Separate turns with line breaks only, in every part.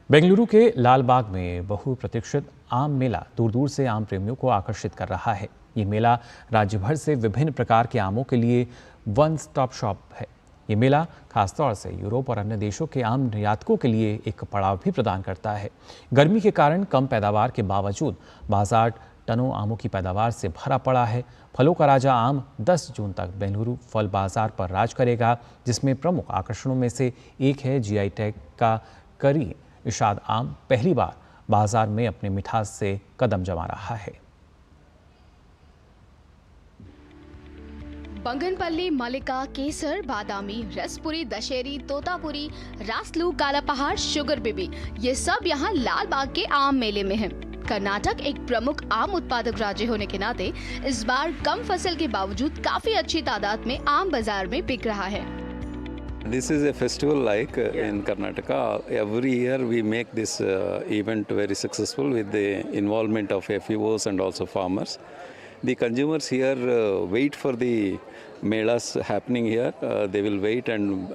बेंगलुरु के लालबाग में बहुप्रतीक्षित आम मेला दूर दूर से आम प्रेमियों को आकर्षित कर रहा है। ये मेला राज्य भर से विभिन्न प्रकार के आमों के लिए वन स्टॉप शॉप है। ये मेला खासतौर से यूरोप और अन्य देशों के आम निर्यातकों के लिए एक पड़ाव भी प्रदान करता है। गर्मी के कारण कम पैदावार के बावजूद बाजार टनों आमों की पैदावार से भरा पड़ा है। फलों का राजा आम 10 जून तक बेंगलुरु फल बाजार पर राज करेगा, जिसमें प्रमुख आकर्षणों में से एक है जीआई टैग का करी इरशाद आम पहली बार बाजार में अपने मिठास से कदम जमा रहा है।
बंगनपल्ली, मलिका, केसर, बादामी, रसपुरी, दशहरी, तोतापुरी, रासलू, काला पहाड़, शुगर बेबी, ये सब यहाँ लाल बाग के आम मेले में हैं। कर्नाटक एक प्रमुख आम उत्पादक राज्य होने के नाते इस बार कम फसल के बावजूद काफी अच्छी तादाद में आम बाजार में बिक रहा है।
This is a festival like in Karnataka. Every year we make this event very successful with the involvement of FEOs and also farmers. The consumers here wait for the melas happening here. They will wait and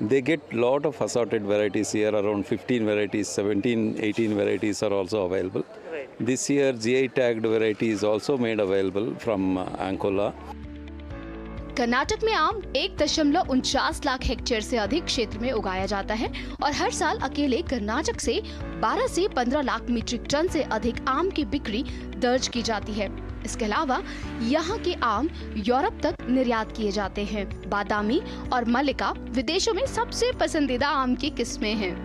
they get lot of assorted varieties here. Around 15 varieties, 17, 18 varieties are also available. This year GI tagged variety is also made available from Ankola.
Karnataka में आम 1.49 lakh hectare से अधिक क्षेत्र में उगाया जाता है और हर साल अकेले कर्नाटक से 12 से 15 लाख मीट्रिक टन से अधिक आम की बिक्री दर्ज की जाती है। इसके अलावा यहाँ के आम यूरोप तक निर्यात किए जाते हैं। बादामी और मलिका विदेशों में सबसे पसंदीदा आम की किस्में हैं।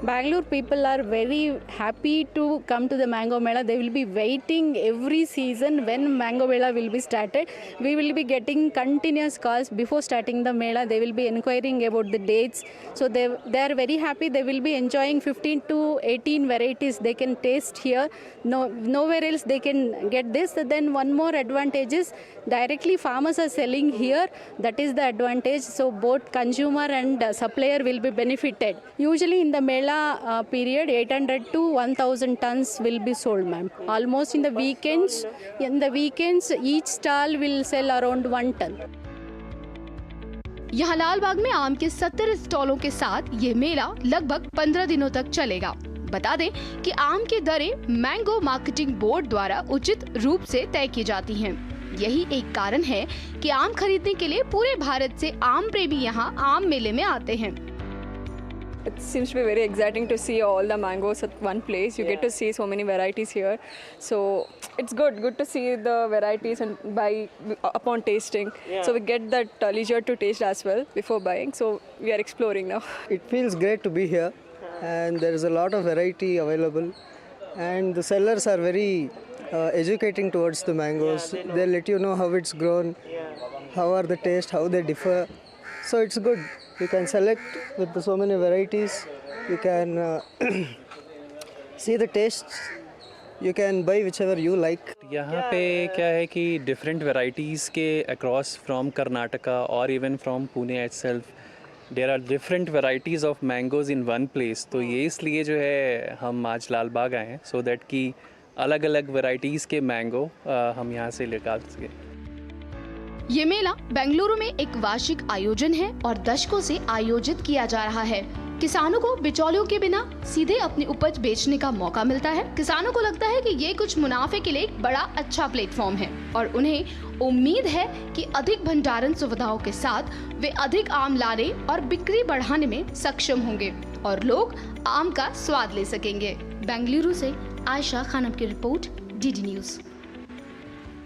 Bangalore people are very happy to come to the Mango Mela. They will be waiting every season when Mango Mela will be started. We will be getting continuous calls before starting the Mela. They will be inquiring about the dates. So they are very happy. They will be enjoying 15 to 18 varieties they can taste here. Nowhere else they can get this. Then one more advantage is directly farmers are selling here. That is the advantage. So both consumer and supplier will be benefited. Usually in the Mela period 800 to 1000 tons will be sold, ma'am. Almost in the weekends each stall will sell around 1 ton.
यहाँ लाल बाग में आम के 70 स्टॉलों के साथ ये मेला लगभग 15 दिनों तक चलेगा। बता दें कि आम की दरें मैंगो मार्केटिंग बोर्ड द्वारा उचित रूप से तय की जाती हैं। यही एक कारण है कि आम खरीदने के लिए पूरे भारत से आम प्रेमी यहाँ आम मेले में आते हैं।
It seems to be very exciting to see all the mangoes at one place. You get to see so many varieties here. So it's good to see the varieties and buy upon tasting. So we get that leisure to taste as well before buying. So we are exploring now.
It feels great to be here and there is a lot of variety available and the sellers are very educating towards the mangoes. They let you know how it's grown, how are the taste, how they differ. So it's good. You can select with so many varieties. You can see the tastes. You can buy whichever you like.
यहाँ पे क्या है कि different varieties के across from Karnataka or even from Pune itself, there are different varieties of mangoes in one place. तो ये इसलिए जो है हम आज लाल बाग आए हैं so that कि अलग अलग varieties के mango हम यहाँ से निकाल सकें।
ये मेला बेंगलुरु में एक वार्षिक आयोजन है और दशकों से आयोजित किया जा रहा है। किसानों को बिचौलियों के बिना सीधे अपनी उपज बेचने का मौका मिलता है। किसानों को लगता है कि ये कुछ मुनाफे के लिए एक बड़ा अच्छा प्लेटफॉर्म है और उन्हें उम्मीद है कि अधिक भंडारण सुविधाओं के साथ वे अधिक आम लाने और बिक्री बढ़ाने में सक्षम होंगे और लोग आम का स्वाद ले सकेंगे। बेंगलुरु से आयशा खानम की रिपोर्ट, DD न्यूज़।